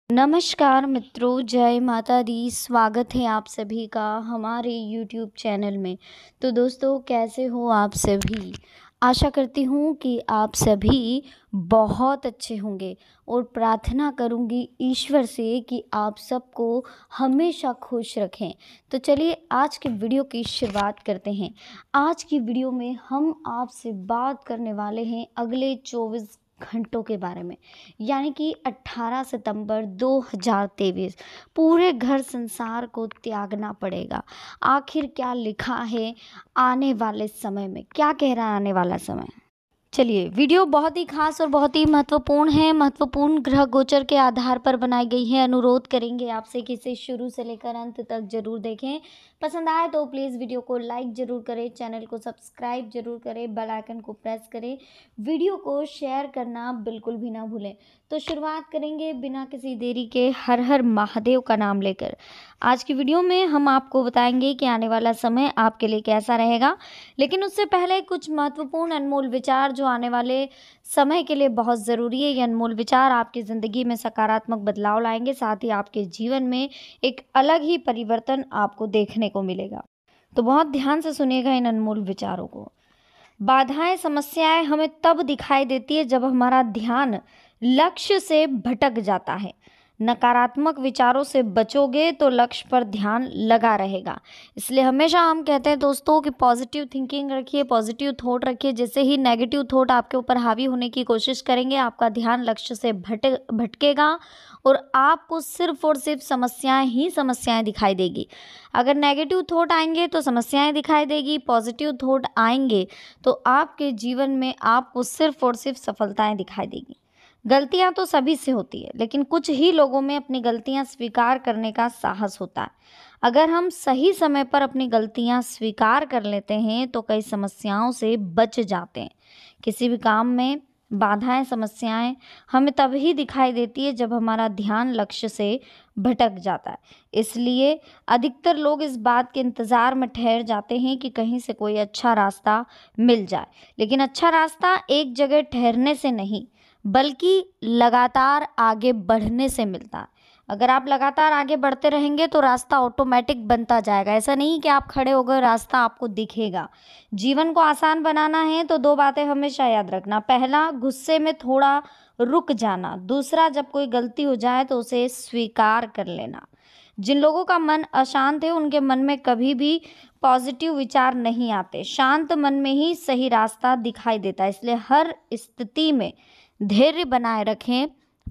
नमस्कार मित्रों, जय माता दी। स्वागत है आप सभी का हमारे YouTube चैनल में। तो दोस्तों, कैसे हो आप सभी? आशा करती हूँ कि आप सभी बहुत अच्छे होंगे और प्रार्थना करूँगी ईश्वर से कि आप सबको हमेशा खुश रखें। तो चलिए आज के वीडियो की शुरुआत करते हैं। आज की वीडियो में हम आपसे बात करने वाले हैं अगले 24 घंटों के बारे में, यानी कि 18 सितंबर 2023 पूरे घर संसार को त्यागना पड़ेगा। आखिर क्या लिखा है आने वाले समय में, क्या कह रहा है आने वाला समय? चलिए, वीडियो बहुत ही खास और बहुत ही महत्वपूर्ण है। महत्वपूर्ण ग्रह गोचर के आधार पर बनाई गई है। अनुरोध करेंगे आपसे कि इसे शुरू से लेकर अंत तक जरूर देखें। पसंद आए तो प्लीज़ वीडियो को लाइक जरूर करें, चैनल को सब्सक्राइब जरूर करें, बेल आइकन को प्रेस करें, वीडियो को शेयर करना बिल्कुल भी ना भूलें। तो शुरुआत करेंगे बिना किसी देरी के हर हर महादेव का नाम लेकर। आज की वीडियो में हम आपको बताएंगे कि आने वाला समय आपके लिए कैसा रहेगा, लेकिन उससे पहले कुछ महत्वपूर्ण अनमोल विचार जो आने वाले समय के लिए बहुत ज़रूरी है। ये अनमोल विचार आपकी ज़िंदगी में सकारात्मक बदलाव लाएंगे, साथ ही आपके जीवन में एक अलग ही परिवर्तन आपको देखने को मिलेगा। तो बहुत ध्यान से सुनिएगा इन अनमोल विचारों को। बाधाएं, समस्याएं हमें तब दिखाई देती है जब हमारा ध्यान लक्ष्य से भटक जाता है। नकारात्मक विचारों से बचोगे तो लक्ष्य पर ध्यान लगा रहेगा। इसलिए हमेशा हम कहते हैं दोस्तों कि पॉजिटिव थिंकिंग रखिए, पॉजिटिव थॉट रखिए। जैसे ही नेगेटिव थॉट आपके ऊपर हावी होने की कोशिश करेंगे, आपका ध्यान लक्ष्य से भटकेगा और आपको सिर्फ और सिर्फ समस्याएं ही समस्याएं दिखाई देगी। अगर नेगेटिव थॉट आएंगे तो समस्याएं दिखाई देगी, पॉजिटिव थॉट आएंगे तो आपके जीवन में आपको सिर्फ और सिर्फ सफलताएं दिखाई देगी। गलतियां तो सभी से होती है, लेकिन कुछ ही लोगों में अपनी गलतियां स्वीकार करने का साहस होता है। अगर हम सही समय पर अपनी गलतियां स्वीकार कर लेते हैं तो कई समस्याओं से बच जाते हैं। किसी भी काम में बाधाएं, समस्याएं हमें तभी दिखाई देती है जब हमारा ध्यान लक्ष्य से भटक जाता है। इसलिए अधिकतर लोग इस बात के इंतज़ार में ठहर जाते हैं कि कहीं से कोई अच्छा रास्ता मिल जाए, लेकिन अच्छा रास्ता एक जगह ठहरने से नहीं बल्कि लगातार आगे बढ़ने से मिलता है। अगर आप लगातार आगे बढ़ते रहेंगे तो रास्ता ऑटोमेटिक बनता जाएगा। ऐसा नहीं कि आप खड़े हो गए, रास्ता आपको दिखेगा। जीवन को आसान बनाना है तो दो बातें हमेशा याद रखना। पहला, गुस्से में थोड़ा रुक जाना। दूसरा, जब कोई गलती हो जाए तो उसे स्वीकार कर लेना। जिन लोगों का मन अशांत है उनके मन में कभी भी पॉजिटिव विचार नहीं आते। शांत मन में ही सही रास्ता दिखाई देता है। इसलिए हर स्थिति में धैर्य बनाए रखें,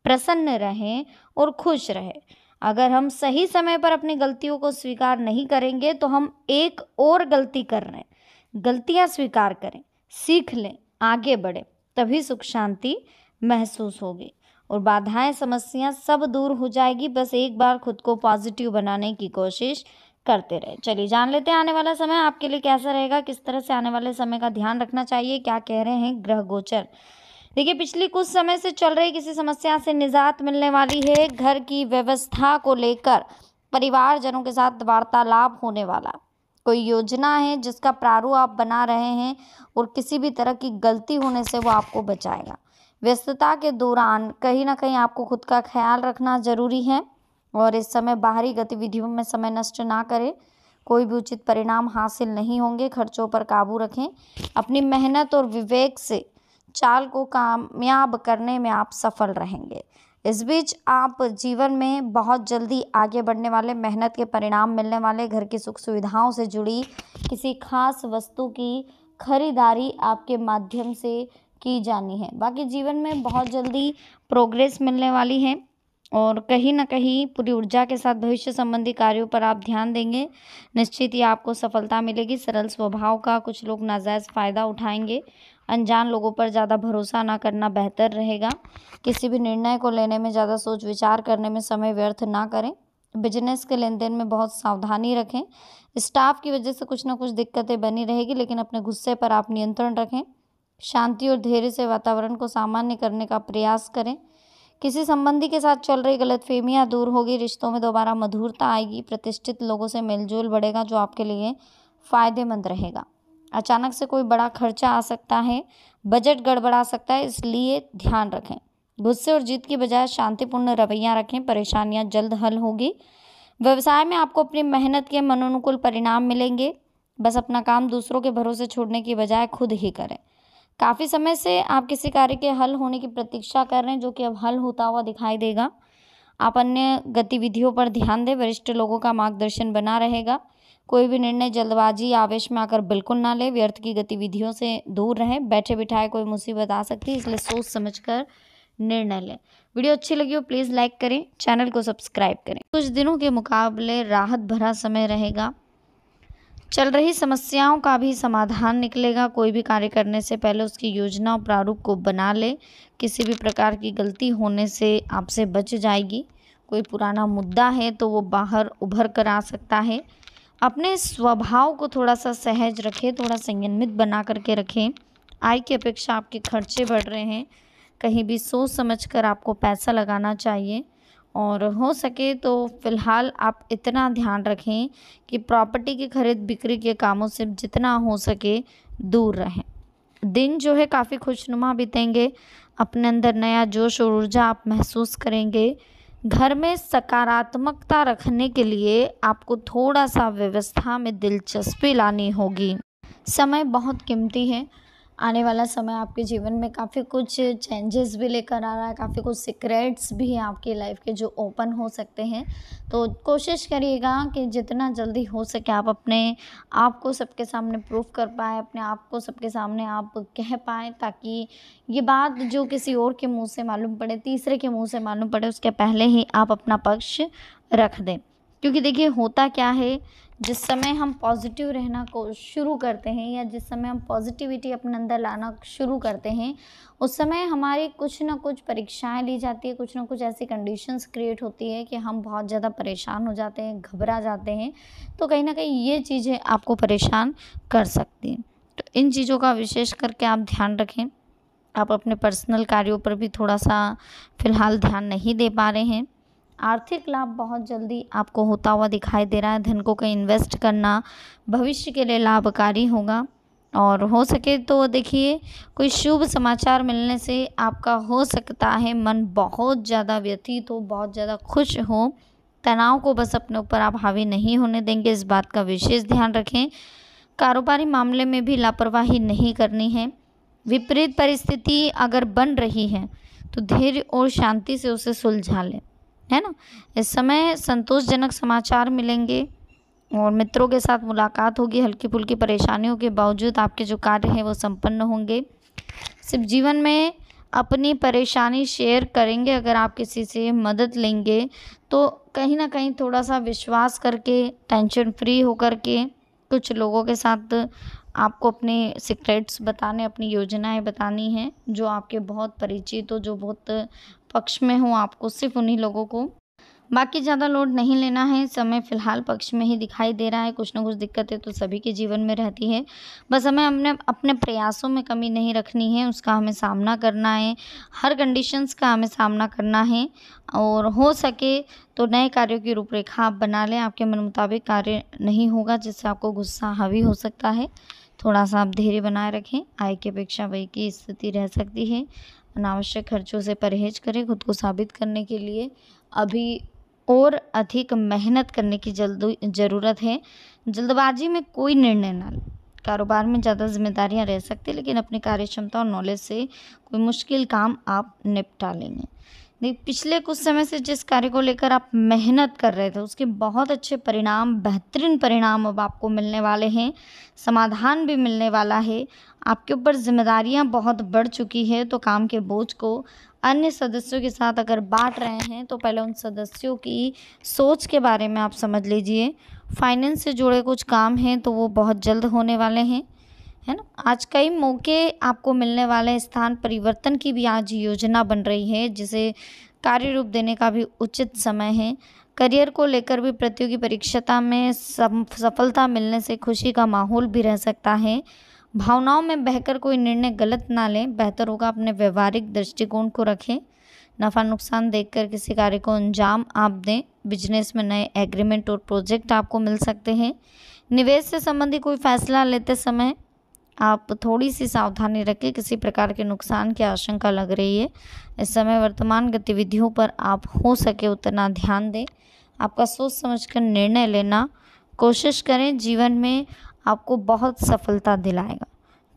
प्रसन्न रहें और खुश रहें। अगर हम सही समय पर अपनी गलतियों को स्वीकार नहीं करेंगे तो हम एक और गलती कर रहे हैं। गलतियां स्वीकार करें, सीख लें, आगे बढ़ें, तभी सुख शांति महसूस होगी और बाधाएं, समस्याएं सब दूर हो जाएगी। बस एक बार खुद को पॉजिटिव बनाने की कोशिश करते रहे। चलिए जान लेते हैं आने वाला समय आपके लिए कैसा रहेगा, किस तरह से आने वाले समय का ध्यान रखना चाहिए, क्या कह रहे हैं ग्रह गोचर। देखिए, पिछली कुछ समय से चल रही किसी समस्या से निजात मिलने वाली है। घर की व्यवस्था को लेकर परिवारजनों के साथ वार्तालाप होने वाला। कोई योजना है जिसका प्रारूप आप बना रहे हैं और किसी भी तरह की गलती होने से वो आपको बचाएगा। व्यस्तता के दौरान कहीं ना कहीं आपको खुद का ख्याल रखना जरूरी है और इस समय बाहरी गतिविधियों में समय नष्ट ना करें। कोई भी उचित परिणाम हासिल नहीं होंगे। खर्चों पर काबू रखें। अपनी मेहनत और विवेक से चाल को कामयाब करने में आप सफल रहेंगे। इस बीच आप जीवन में बहुत जल्दी आगे बढ़ने वाले, मेहनत के परिणाम मिलने वाले। घर की सुख सुविधाओं से जुड़ी किसी खास वस्तु की खरीदारी आपके माध्यम से की जानी है। बाकी जीवन में बहुत जल्दी प्रोग्रेस मिलने वाली है और कहीं ना कहीं पूरी ऊर्जा के साथ भविष्य संबंधी कार्यों पर आप ध्यान देंगे। निश्चित ही आपको सफलता मिलेगी। सरल स्वभाव का कुछ लोग नाजायज़ फ़ायदा उठाएंगे। अनजान लोगों पर ज़्यादा भरोसा ना करना बेहतर रहेगा। किसी भी निर्णय को लेने में ज़्यादा सोच विचार करने में समय व्यर्थ ना करें। बिजनेस के लेन देन में बहुत सावधानी रखें। स्टाफ की वजह से कुछ ना कुछ दिक्कतें बनी रहेगी, लेकिन अपने गुस्से पर आप नियंत्रण रखें। शांति और धैर्य से वातावरण को सामान्य करने का प्रयास करें। किसी संबंधी के साथ चल रही गलतफहमियां दूर होगी। रिश्तों में दोबारा मधुरता आएगी। प्रतिष्ठित लोगों से मेलजोल बढ़ेगा जो आपके लिए फ़ायदेमंद रहेगा। अचानक से कोई बड़ा खर्चा आ सकता है, बजट गड़बड़ा सकता है, इसलिए ध्यान रखें। गुस्से और जिद की बजाय शांतिपूर्ण रवैया रखें, परेशानियां जल्द हल होगी। व्यवसाय में आपको अपनी मेहनत के मनोनुकूल परिणाम मिलेंगे। बस अपना काम दूसरों के भरोसे छोड़ने की बजाय खुद ही करें। काफ़ी समय से आप किसी कार्य के हल होने की प्रतीक्षा कर रहे हैं, जो कि अब हल होता हुआ दिखाई देगा। आप अन्य गतिविधियों पर ध्यान दें, वरिष्ठ लोगों का मार्गदर्शन बना रहेगा। कोई भी निर्णय जल्दबाजी या आवेश में आकर बिल्कुल ना लें, व्यर्थ की गतिविधियों से दूर रहें। बैठे बिठाए कोई मुसीबत आ सकती है, इसलिए सोच समझकर निर्णय लें। वीडियो अच्छी लगी हो प्लीज़ लाइक करें, चैनल को सब्सक्राइब करें। कुछ दिनों के मुकाबले राहत भरा समय रहेगा। चल रही समस्याओं का भी समाधान निकलेगा। कोई भी कार्य करने से पहले उसकी योजना और प्रारूप को बना ले। किसी भी प्रकार की गलती होने से आपसे बच जाएगी। कोई पुराना मुद्दा है तो वो बाहर उभर कर आ सकता है। अपने स्वभाव को थोड़ा सा सहज रखें, थोड़ा संयमित बना करके रखें। आय की अपेक्षा आपके खर्चे बढ़ रहे हैं। कहीं भी सोच समझ कर आपको पैसा लगाना चाहिए और हो सके तो फ़िलहाल आप इतना ध्यान रखें कि प्रॉपर्टी की खरीद बिक्री के कामों से जितना हो सके दूर रहें। दिन जो है काफ़ी खुशनुमा बीतेंगे। अपने अंदर नया जोश और ऊर्जा आप महसूस करेंगे। घर में सकारात्मकता रखने के लिए आपको थोड़ा सा व्यवस्था में दिलचस्पी लानी होगी। समय बहुत कीमती है। आने वाला समय आपके जीवन में काफ़ी कुछ चेंजेस भी लेकर आ रहा है, काफ़ी कुछ सीक्रेट्स भी हैं आपकी लाइफ के जो ओपन हो सकते हैं। तो कोशिश करिएगा कि जितना जल्दी हो सके आप अपने आप को सबके सामने प्रूफ कर पाएँ, अपने आप को सबके सामने आप कह पाएँ, ताकि ये बात जो किसी और के मुँह से मालूम पड़े, तीसरे के मुँह से मालूम पड़े, उसके पहले ही आप अपना पक्ष रख दें। क्योंकि देखिए होता क्या है, जिस समय हम पॉजिटिव रहना को शुरू करते हैं या जिस समय हम पॉजिटिविटी अपने अंदर लाना शुरू करते हैं, उस समय हमारी कुछ ना कुछ परीक्षाएं ली जाती है, कुछ ना कुछ ऐसी कंडीशंस क्रिएट होती है कि हम बहुत ज़्यादा परेशान हो जाते हैं, घबरा जाते हैं। तो कहीं ना कहीं ये चीज़ें आपको परेशान कर सकती हैं। तो इन चीज़ों का विशेष करके आप ध्यान रखें। आप अपने पर्सनल कार्यों पर भी थोड़ा सा फ़िलहाल ध्यान नहीं दे पा रहे हैं। आर्थिक लाभ बहुत जल्दी आपको होता हुआ दिखाई दे रहा है। धन को कहीं इन्वेस्ट करना भविष्य के लिए लाभकारी होगा। और हो सके तो देखिए कोई शुभ समाचार मिलने से आपका हो सकता है मन बहुत ज़्यादा व्यथित हो, बहुत ज़्यादा खुश हो। तनाव को बस अपने ऊपर आप हावी नहीं होने देंगे, इस बात का विशेष ध्यान रखें। कारोबारी मामले में भी लापरवाही नहीं करनी है। विपरीत परिस्थिति अगर बन रही है तो धैर्य और शांति से उसे सुलझा लें, है ना। इस समय संतोषजनक समाचार मिलेंगे और मित्रों के साथ मुलाकात होगी। हल्की फुल्की परेशानियों के बावजूद आपके जो कार्य हैं वो संपन्न होंगे। सिर्फ जीवन में अपनी परेशानी शेयर करेंगे, अगर आप किसी से मदद लेंगे तो कहीं ना कहीं थोड़ा सा विश्वास करके, टेंशन फ्री होकर के कुछ लोगों के साथ आपको अपने सीक्रेट्स बताने, अपनी योजनाएं बतानी हैं जो आपके बहुत परिचित हो, जो बहुत पक्ष में हो। आपको सिर्फ उन्हीं लोगों को, बाकी ज़्यादा लोड नहीं लेना है। समय फ़िलहाल पक्ष में ही दिखाई दे रहा है। कुछ ना कुछ दिक्कतें तो सभी के जीवन में रहती है। बस हमें अपने प्रयासों में कमी नहीं रखनी है, उसका हमें सामना करना है। हर कंडीशंस का हमें सामना करना है और हो सके तो नए कार्यों की रूपरेखा आप बना लें। आपके मन मुताबिक कार्य नहीं होगा जिससे आपको गुस्सा हावी हो सकता है। थोड़ा सा आप धैर्य बनाए रखें। आय की अपेक्षा व्यय की स्थिति रह सकती है। अनावश्यक खर्चों से परहेज करें। खुद को साबित करने के लिए अभी और अधिक मेहनत करने की ज़रूरत है। जल्दबाजी में कोई निर्णय ना लें। कारोबार में ज़्यादा जिम्मेदारियां रह सकती है, लेकिन अपनी कार्य क्षमता और नॉलेज से कोई मुश्किल काम आप निपटा लेंगे। नहीं, पिछले कुछ समय से जिस कार्य को लेकर आप मेहनत कर रहे थे उसके बहुत अच्छे परिणाम, बेहतरीन परिणाम अब आपको मिलने वाले हैं। समाधान भी मिलने वाला है। आपके ऊपर जिम्मेदारियां बहुत बढ़ चुकी है, तो काम के बोझ को अन्य सदस्यों के साथ अगर बांट रहे हैं तो पहले उन सदस्यों की सोच के बारे में आप समझ लीजिए। फाइनेंस से जुड़े कुछ काम हैं तो वो बहुत जल्द होने वाले हैं, है ना। आज कई मौके आपको मिलने वाले, स्थान परिवर्तन की भी आज योजना बन रही है, जिसे कार्य रूप देने का भी उचित समय है। करियर को लेकर भी प्रतियोगी परीक्षा में सफलता मिलने से खुशी का माहौल भी रह सकता है। भावनाओं में बहकर कोई निर्णय गलत ना लें, बेहतर होगा अपने व्यवहारिक दृष्टिकोण को रखें। नफ़ा नुकसान देखकर किसी कार्य को अंजाम आप दें। बिजनेस में नए एग्रीमेंट और प्रोजेक्ट आपको मिल सकते हैं। निवेश से संबंधी कोई फैसला लेते समय आप थोड़ी सी सावधानी रखें, किसी प्रकार के नुकसान की आशंका लग रही है। इस समय वर्तमान गतिविधियों पर आप हो सके उतना ध्यान दें। आपका सोच समझकर निर्णय लेना कोशिश करें, जीवन में आपको बहुत सफलता दिलाएगा।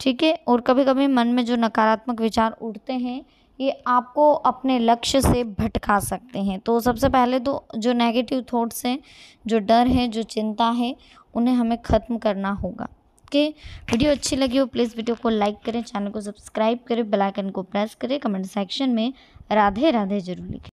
ठीक है। और कभी कभी मन में जो नकारात्मक विचार उठते हैं ये आपको अपने लक्ष्य से भटका सकते हैं। तो सबसे पहले तो जो नेगेटिव थॉट्स हैं, जो डर है, जो चिंता है, उन्हें हमें ख़त्म करना होगा। ओके। वीडियो अच्छी लगी हो प्लीज़ वीडियो को लाइक करें, चैनल को सब्सक्राइब करें, बेल आइकन को प्रेस करें, कमेंट सेक्शन में राधे राधे जरूर लिखें।